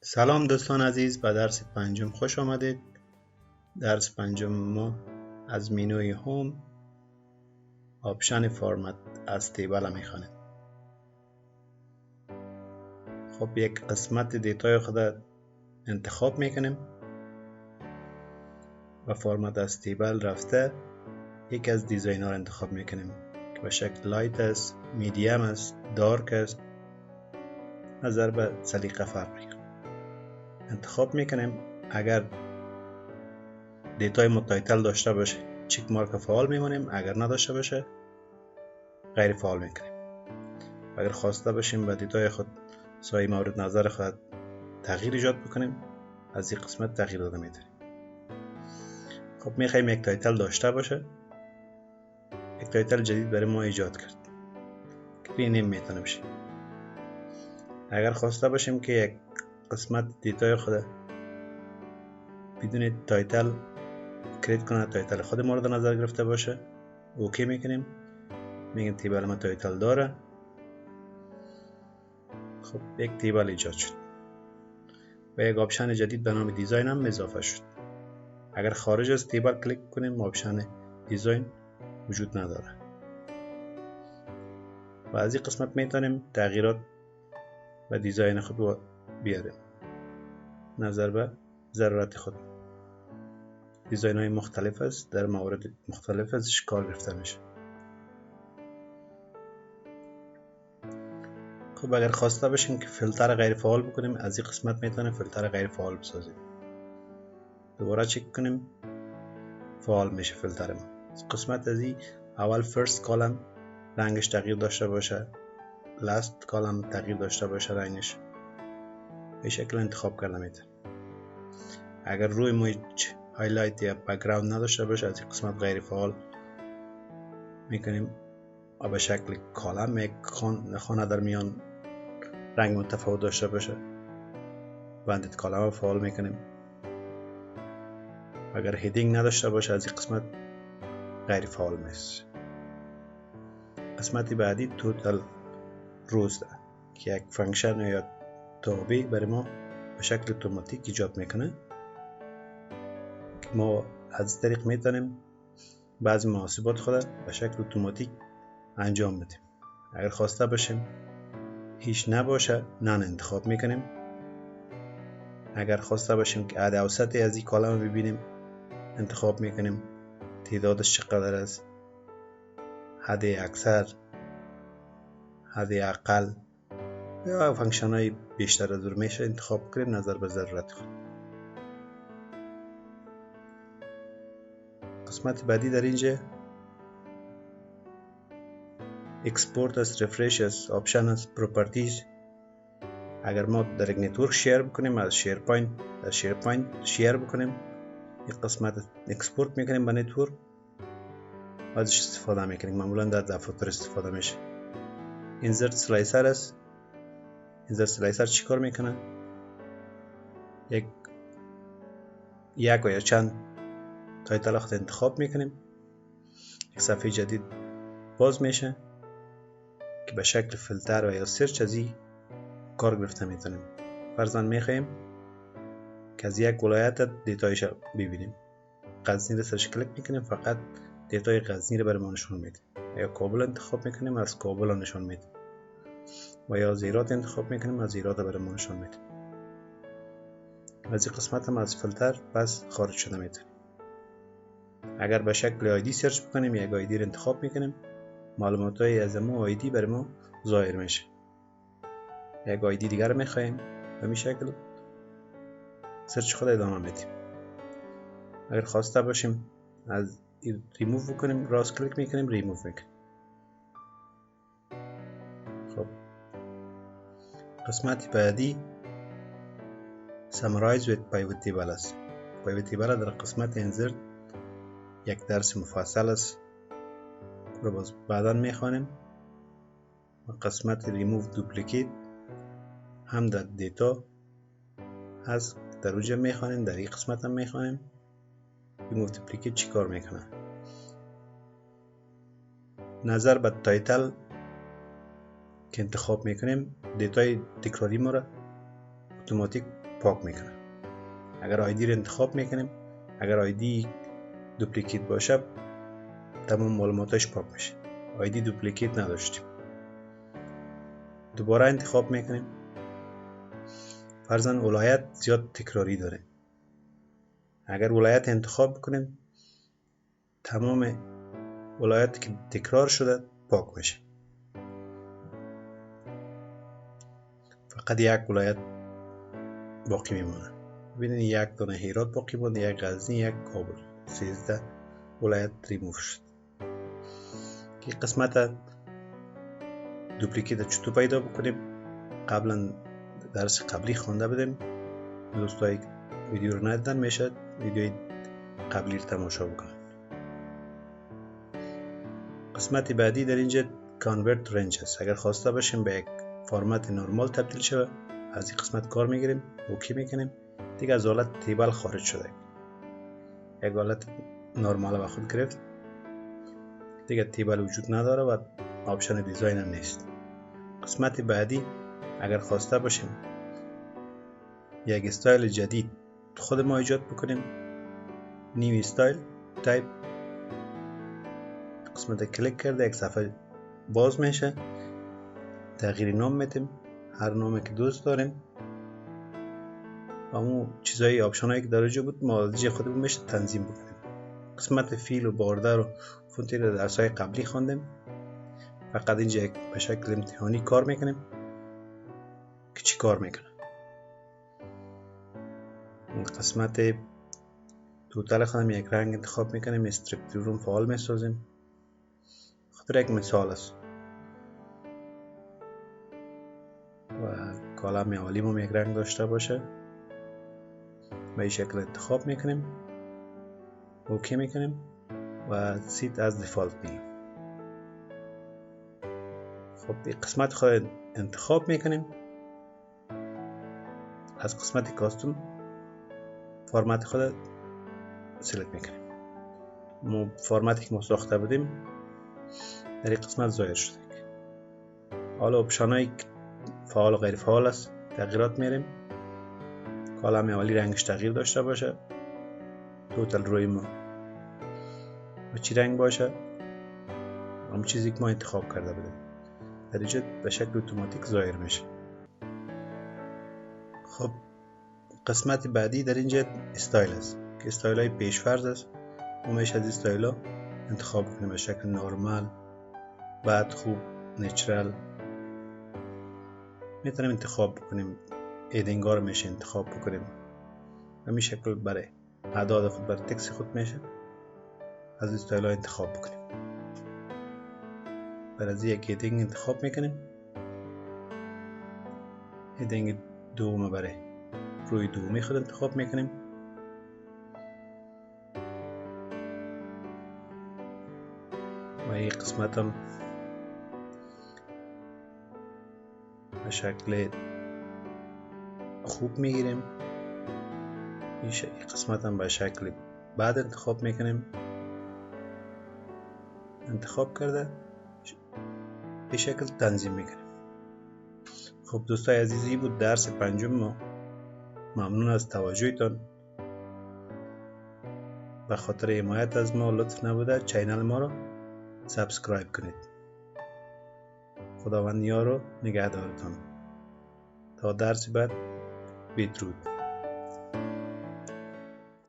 سلام دوستان عزیز، به درس پنجم خوش آمدید. درس پنجم ما از مینوی هوم آپشن فرمت از تیبل میخوانیم. خب یک قسمت دیتای خود انتخاب میکنیم و فرمت از تیبل رفته یک از دیزاین ها رو انتخاب میکنیم که به شکل لایت است، میدیم است، دارک است، نظر به سلیقه فرق میکنه. انتخاب میکنیم. اگر دیتای متایتل داشته باشه چک مارک فعال میمونیم، اگر نداشته باشه غیر فعال میکنیم. اگر خواسته باشیم به دیتای خود سایه مورد نظر خود تغییر ایجاد بکنیم، از این قسمت تغییر داده میتونیم. خب میخوایم یک تایتل داشته باشه، یک تایتل جدید برای ما ایجاد کرد که رینیم میتونه بشه. اگر خواسته باشیم که یک قسمت دیتای خود بدون تایتل کریت کنه، تایتل خود مورد نظر گرفته باشه، اوکی میکنیم. میگیم تیبل ما تایتل داره. خب یک تیبل ایجاد شد و یک آپشن جدید به نام دیزاین هم اضافه شد. اگر خارج از تیبل کلیک کنیم آپشن دیزاین وجود نداره و از این قسمت میتونیم تغییرات و دیزاین خود بیاریم نظر به ضرورت خود. دیزاین های مختلف است، در موارد مختلف ازش کار گرفته میشه. خب اگر خواسته باشیم که فیلتر غیر فعال بکنیم، از این قسمت میتونیم فیلتر غیر فعال بسازیم. دوباره چک کنیم فعال میشه فیلتر ما. قسمت از این اول فرست کالم رنگش تغییر داشته باشه، لاست کالم تغییر داشته باشه رنگش، به شکل انتخاب کرده میتونیم. اگر روی ما هیچ هایلایت یا بک‌گراند نداشته باشه، از این قسمت غیر فعال میکنیم و به شکل کالم یک خانه در میان رنگ متفاوت داشته باشه، بندید کالم رو فعال میکنیم. اگر هیدینگ نداشته باشه از این قسمت غیر فعال میشه. قسمتی بعدی توتال روز ده که یک فانکشن یا تابع برای ما به شکل اتوماتیک ایجاد میکنه که ما از طریق میتونیم بعضی محاسبات خود به شکل اتوماتیک انجام بدیم. اگر خواسته باشیم هیچ نباشه نان انتخاب میکنیم. اگر خواسته باشیم که عدد اوسطی از این کالم ببینیم انتخاب میکنیم، تعدادش چقدر است، حد اکثر، حد اقل یا فانکشن های بیشتر از میشه انتخاب کنیم نظر به ضرورت خود. قسمت بعدی در اینجا اکسپورت است، رفرش است، آپشن است، پروپرتیز. اگر ما در یک نتورک شیر بکنیم، از شیرپوینت در شیرپوینت شیر بکنیم، یک قسمت اکسپورت میکنیم به نتورک و ازش استفاده میکنیم. معمولا در دفاتر استفاده میشه. اینسرت سلایسر است. اینسرت سلایسر چی کار میکنه؟ یک و یا چند تایتل خود انتخاب میکنیم، یک صفحه جدید باز میشه که به شکل فیلتر و یا سرچ از این کار گرفته میتونیم. فرضاً میخوایم که از یک ولایت دیتایش ببینیم، غزنی رو سرچ کلیک میکنیم، فقط دیتای غزنی رو برای ما نشون میده. یا کابل انتخاب میکنیم، از کابل نشون میده. و یا زیرات انتخاب میکنیم، از زیرات برای ما نشون میده. از این قسمت هم از فیلتر پس خارج شده میتونیم. اگر به شکل آیدی سرچ بکنیم، یک آیدی رو انتخاب میکنیم، معلومات های از ما آیدی برای ما ظاهر میشه. یک آیدی دیگر رو میخوایم، به این شکل سرچ خود ادامه میدیم. اگر خواسته باشیم از ریموو بکنیم، راست کلیک میکنیم، ریموو میکنیم. خب قسمت بعدی سامرایز with pivot table است. pivot table در قسمت انزرت یک درس مفصل است رو باز بعدا میخوانیم. و قسمت ریموو دوپلیکیت هم در دیتا هست، در اونجا میخوانیم، در این قسمت هم میخوانیم. ریموو دوپلیکیت چی کار میکنه؟ نظر به تایتل که انتخاب میکنیم دیتای تکراری ما را اتوماتیک پاک میکنه. اگر آیدی رو انتخاب میکنیم، اگر آیدی دوپلیکیت باشه تمام معلوماتش پاک میشه. آیدی دوپلیکیت نداشتیم، دوباره انتخاب میکنیم. فرضاً ولایت زیاد تکراری داره، اگر ولایت انتخاب بکنیم تمام ولایت که تکرار شده پاک میشه، فقط یک ولایت باقی میمونه. ببینید یک دانه هرات باقی مونده، یک غزنی، یک کابل، 13 ولایت ریموو شد. که قسمت دوپلیکیت چطور پیدا بکنیم قبلا درس قبلی خوانده بودیم. دوستایی ویدیو رو ندیدن میشه ویدیوی قبلی رو تماشا بکنن. قسمت بعدی در اینجا کانورت رنج است. اگر خواسته باشیم به یک فرمت نرمال تبدیل شود، از این قسمت کار میگیریم، اوکی میکنیم. دیگه از حالت تیبل خارج شده، یک حالت نرمال به خود گرفت، دیگه تیبل وجود نداره و آپشن دیزاین هم نیست. قسمت بعدی اگر خواسته باشیم یک استایل جدید خود ما ایجاد بکنیم، نیو استایل تایپ، قسمت کلیک کرده یک صفحه باز میشه، تغییر نام میتیم، هر نامی که دوست داریم. همون چیزایی آپشن هایی که در اینجا بود ما از خودمون میشه تنظیم بکنیم. قسمت فیل و باردر و فونتی رو درس های قبلی خواندیم، فقط اینجا به شکل امتحانی کار میکنیم که چی کار میکنه. قسمت توتال خودم یک رنگ انتخاب میکنیم، استرکتور رو فعال میسازیم. خاطر یک مثال است و کالم اولی ما یک رنگ داشته باشه به این شکل انتخاب میکنیم، اوکی میکنیم و سیت از دیفالت میگیم. خب این قسمت خود انتخاب میکنیم، از قسمت کاستوم فرمت خود سلکت میکنیم. ما فرمتی که ما ساخته بودیم در این قسمت ظاهر شده. حالا اپشن هایی فعال و غیر فعال است تغییرات میریم. کالم اولی رنگش تغییر داشته باشه، توتال روی ما و چی رنگ باشه، همون چیزی که ما انتخاب کرده بودیم در اینجا به شکل اتوماتیک ظاهر میشه. خب قسمت بعدی در اینجا استایل است که استایل های پیشفرض است. ما میشه از استایل ها انتخاب کنیم به شکل نورمال، بعد خوب، نیچرال میتونیم انتخاب بکنیم. ایدینگ ها رو میشه انتخاب بکنیم. همین شکل برای اعداد خود برای تکس خود میشه از استایل ها انتخاب بکنیم. برای از یک ایدینگ انتخاب میکنیم، ایدینگ دوم برای روی دومی خود انتخاب میکنیم. و این قسمت هم به شکل خوب میگیریم. این قسمت هم به شکل بعد انتخاب میکنیم. انتخاب کرده این شکل تنظیم میکنیم. خب دوستای عزیزی بود درس پنجم ما. ممنون از توجهتان. به خاطر حمایت از ما لطف نبوده چینل ما رو سابسکرایب کنید. خداوند یار و نگهدارتان. تا درس بعد، بدرود.